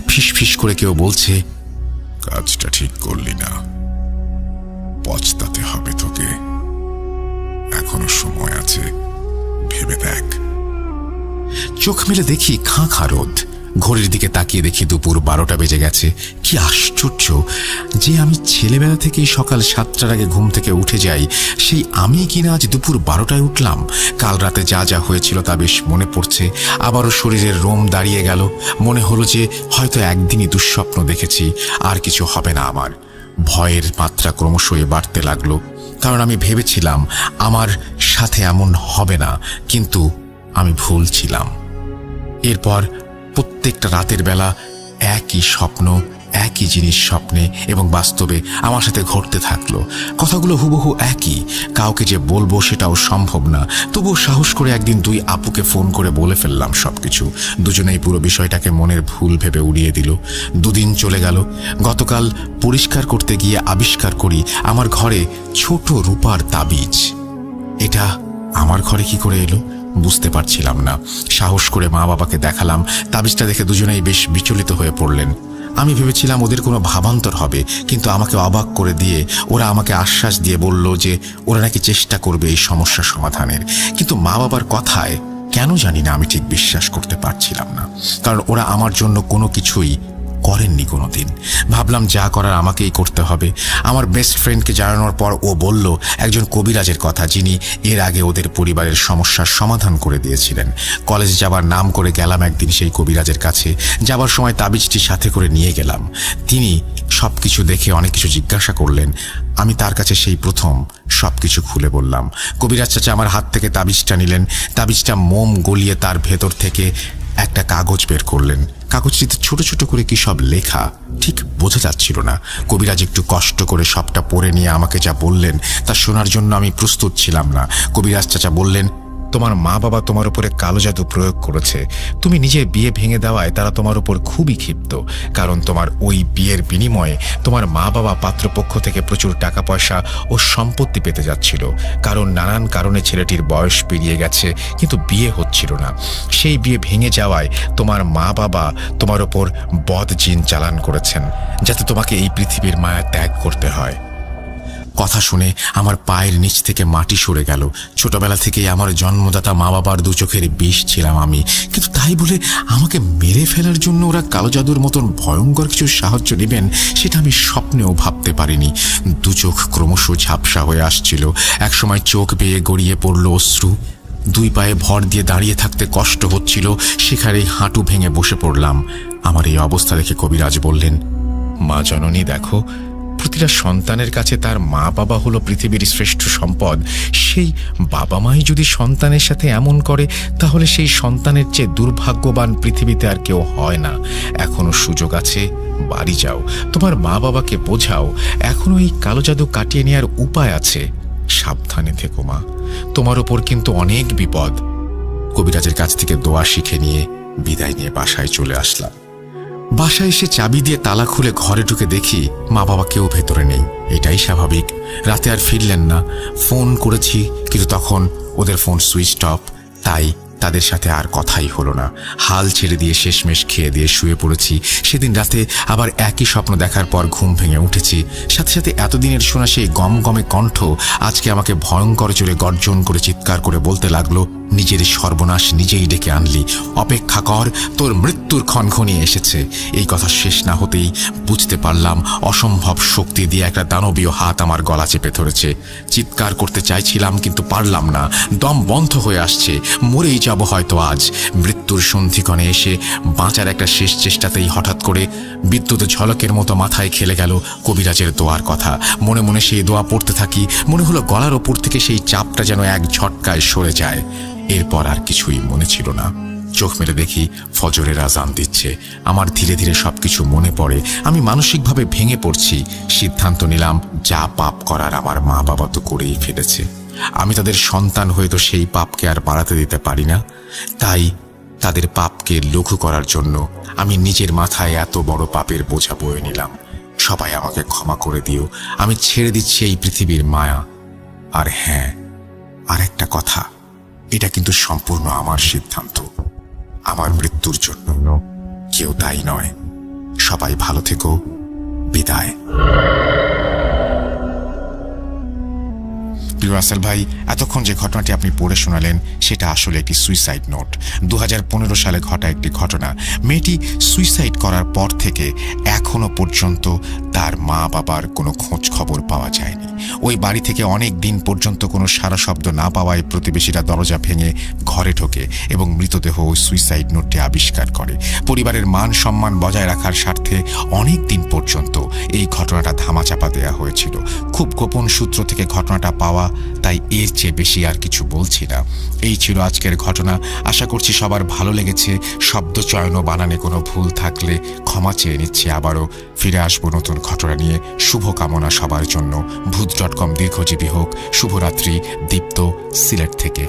ফিস ফিস করে কেউ বলছে, কাজটা ঠিক করলি না, পচতাতে হবে তোকে। এখনো সময় আছে, ভেবে দেখ। চোখ মেলে দেখি খাঁ খাঁ রোদ। ঘড়ির দিকে তাকিয়ে দেখি দুপুর 12টা বেজে গেছে। কি আশ্চর্য যে আমি ছেলেবেলা থেকেই সকাল 7টার আগে ঘুম থেকে উঠে যাই, সেই আমি কিনা আজ দুপুর 12টায় উঠলাম। কাল রাতে যা যা হয়েছিল তা বেশ মনে পড়ছে। আবারও শরীরের রোম দাঁড়িয়ে গেল। মনে হলো যে হয়তো একদিনই দুঃস্বপ্ন দেখেছি, আর কিছু হবে না আমার। ভয়ের মাত্রা ক্রমশই বাড়তে লাগলো, কারণ আমি ভেবেছিলাম আমার সাথে এমন হবে না, কিন্তু আমি ভুল ছিলাম। এরপর প্রত্যেকটা রাতের বেলা একই স্বপ্ন, একই জিনিস স্বপ্নে এবং বাস্তবে আমার সাথে ঘটতে থাকলো। কথাগুলো হুবহু একই। কাউকে যে বলবো সেটাও সম্ভব না, তবুও সাহস করে একদিন 2 আপুকে ফোন করে বলে ফেললাম সবকিছু। দুজনেই পুরো বিষয়টাকে মনের ভুল ভেবে উড়িয়ে দিল। 2 দিন চলে গেল। গতকাল পরিষ্কার করতে গিয়ে আবিষ্কার করি আমার ঘরে ছোট রূপার তাবিজ। এটা আমার ঘরে কি করে এলো বুঝতে পারছিলাম না। সাহস করে মা বাবাকে দেখালাম। তাবিজটা দেখে দুজনেই বেশ বিচলিত হয়ে পড়লেন। আমি ভেবেছিলাম ওদের কোনো ভাবান্তর হবে, কিন্তু আমাকে অবাক করে দিয়ে ওরা আমাকে আশ্বাস দিয়ে বলল যে ওরা নাকি চেষ্টা করবে এই সমস্যা সমাধানের। কিন্তু মা বাবার কথায় কেন জানি না আমি ঠিক বিশ্বাস করতে পারছিলাম না, কারণ ওরা আমার জন্য কোনো কিছুই করেননি কোনোদিন। ভাবলাম যা করার আমাকেই করতে হবে। আমার বেস্ট ফ্রেন্ডকে জানানোর পর ও বলল একজন কবিরাজের কথা, যিনি এর আগে ওদের পরিবারের সমস্যার সমাধান করে দিয়েছিলেন। কলেজে যাবার নাম করে গেলাম একদিন সেই কবিরাজের কাছে। যাবার সময় তাবিজটি সাথে করে নিয়ে গেলাম। তিনি সবকিছু দেখে অনেক কিছু জিজ্ঞাসা করলেন। আমি তার কাছে সেই প্রথম সবকিছু খুলে বললাম। কবিরাজ চাচা আমার হাত থেকে তাবিজটা নিলেন। তাবিজটা মোম গলিয়ে তার ভেতর থেকে একটা কাগজ বের করলেন। কাগজটিতে ছোট ছোট করে কি সব লেখা, ঠিক বোঝা যাচ্ছিল না। কবিরাজ একটু কষ্ট করে সবটা পড়ে নিয়ে আমাকে যা বললেন তা শোনার জন্য আমি প্রস্তুত ছিলাম না। কবিরাজ চাচা বললেন, তোমার মা বাবা তোমার উপরে কালো জাদু প্রয়োগ করেছে। তুমি নিজের বিয়ে ভেঙে দেওয়ায় তারা তোমার উপর খুবই ক্ষিপ্ত, কারণ তোমার ওই বিয়ের বিনিময়ে তোমার মা বাবা পাত্রপক্ষ থেকে প্রচুর টাকা পয়সা ও সম্পত্তি পেতে যাচ্ছিল। কারণ নানান কারণে ছেলেটির বয়স পেরিয়ে গেছে, কিন্তু বিয়ে হচ্ছিল না। সেই বিয়ে ভেঙে যাওয়ায় তোমার মা বাবা তোমার ওপর বদ জিন চালান করেছেন, যাতে তোমাকে এই পৃথিবীর মায়া ত্যাগ করতে হয়। কথা শুনে আমার পায়ের নিচ থেকে মাটি সরে গেল। ছোটবেলা থেকেই আমার জন্মদাতা মা বাবার 2 চোখের বিষ ছিলাম আমি, কিন্তু তাই বলে আমাকে মেরে ফেলার জন্য ওরা কালো জাদুর মতন ভয়ঙ্কর কিছু সাহায্য নেবেন সেটা আমি স্বপ্নেও ভাবতে পারিনি। 2 চোখ ক্রমশ ঝাপসা হয়ে আসছিল। একসময় চোখ বেয়ে গড়িয়ে পড়ল অশ্রু। 2 পায়ে ভর দিয়ে দাঁড়িয়ে থাকতে কষ্ট হচ্ছিল। সেখানেই হাঁটু ভেঙে বসে পড়লাম। আমার এই অবস্থা দেখে কবিরাজ বললেন, মা জননী দেখো, প্রতিটা সন্তানের কাছে তার মা বাবা হলো পৃথিবীর শ্রেষ্ঠ সম্পদ। সেই বাবা মাই যদি সন্তানের সাথে এমন করে, তাহলে সেই সন্তানের চেয়ে দুর্ভাগ্যবান পৃথিবীতে আর কেউ হয় না। এখনো সুযোগ আছে, বাড়ি যাও, তোমার মা বাবাকে বোঝাও এখনো এই কালো জাদু কাটিয়ে নেওয়ার উপায় আছে। সাবধানে থেকো মা, তোমার ওপর কিন্তু অনেক বিপদ। কবিরাজের কাছ থেকে দোয়া শিখে নিয়ে বিদায় নিয়ে বাসায় চলে আসলাম। বাসায় এসে চাবি দিয়ে তালা খুলে ঘরে ঢুকে দেখি মা বাবা কেউ ভেতরে নেই। এটাই স্বাভাবিক। রাতে আর ফিরলেন না। ফোন করেছি, কিন্তু তখন ওদের ফোন সুইচ অফ, তাই তাদের সাথে আর কথাই হলো না। হাল ছেড়ে দিয়ে শেষমেশ খেয়ে দিয়ে শুয়ে পড়েছি। সেদিন রাতে আবার একই স্বপ্ন দেখার পর ঘুম ভেঙে উঠেছি। সাথে সাথে এতদিনের শোনা সেই গমগমে কণ্ঠ আজকে আমাকে ভয়ঙ্কর জোরে গর্জন করে চিৎকার করে বলতে লাগলো, নিজের সর্বনাশ নিজেই ডেকে আনলি, অপেক্ষা কর, তোর মৃত্যুর ক্ষণ ঘনিয়ে এসেছে। এই কথা শেষ না হতেই বুঝতে পারলাম অসম্ভব শক্তি দিয়ে একটা দানবীয় হাত আমার গলা চেপে ধরেছে। চিৎকার করতে চাইছিলাম, কিন্তু পারলাম না। দম বন্ধ হয়ে আসছে, মরেই যাব হয়তো আজ। মৃত্যুর সন্ধিক্ষণে এসে বাঁচার একটা শেষ চেষ্টাতেই হঠাৎ করে বিদ্যুৎ ঝলকের মতো মাথায় খেলে গেল কবিরাজের দোয়ার কথা। মনে মনে সেই দোয়া পড়তে থাকি। মনে হলো গলার ওপর থেকে সেই চাপটা যেন এক ঝটকায় সরে যায়। এরপর আর কিছুই মনে ছিল না। চোখ মেলে দেখি ফজরের আজান দিচ্ছে। আমার ধীরে ধীরে সবকিছু মনে পড়ে। আমি মানসিকভাবে ভেঙে পড়ছি। সিদ্ধান্ত নিলাম, যা পাপ করার আমার মা বাবা তো করেই ফেলেছে, আমি তাদের সন্তান হয়ে তো সেই পাপকে আর বাড়াতে দিতে পারি না। তাই তাদের পাপকে লঘু করার জন্য আমি নিজের মাথায় এত বড় পাপের বোঝা বয়ে নিলাম। সবাই আমাকে ক্ষমা করে দিও। আমি ছেড়ে দিচ্ছি এই পৃথিবীর মায়া। আর হ্যাঁ, আর একটা কথা, এটা কিন্তু সম্পূর্ণ আমার সিদ্ধান্ত। আমার মৃত্যুর জন্য কেউ দায়ী নয়। সবাই ভালো থেকো। বিদায়। প্রিয় রাসেল ভাই, এতক্ষণ যে ঘটনাটি আপনি পড়ে শোনালেন সেটা আসলে একটি সুইসাইড নোট। 2015 সালে ঘটা একটি ঘটনা। মেয়েটি সুইসাইড করার পর থেকে এখনো পর্যন্ত তার মা বাবার কোনো খোঁজ খবর পাওয়া যায়নি। ওই বাড়ি থেকে অনেক দিন পর্যন্ত কোনো সারা শব্দ না পাওয়ায় প্রতিবেশীরা দরজা ভেঙে ঘরে ঢোকে এবং মৃতদেহ ওই সুইসাইড নোটটি আবিষ্কার করে। পরিবারের মান সম্মান বজায় রাখার স্বার্থে অনেক দিন পর্যন্ত এই ঘটনাটা ধামাচাপা দেওয়া হয়েছিল। খুব গোপন সূত্র থেকে ঘটনাটা পাওয়া, তাই এর চেয়ে বেশি আর কিছু বলছি না। এই ছিল আজকের ঘটনা। আশা করছি সবার ভালো লেগেছে। শব্দ চয়ন ও বানানে কোনো ভুল থাকলে ক্ষমা চেয়ে নিচ্ছি। আবারও ফিরে আসবো নতুন ঘটনা নিয়ে। শুভকামনা সবার জন্য। ভূত.com দীর্ঘজীবী হোক। শুভরাত্রি। দীপ্ত, সিলেট থেকে।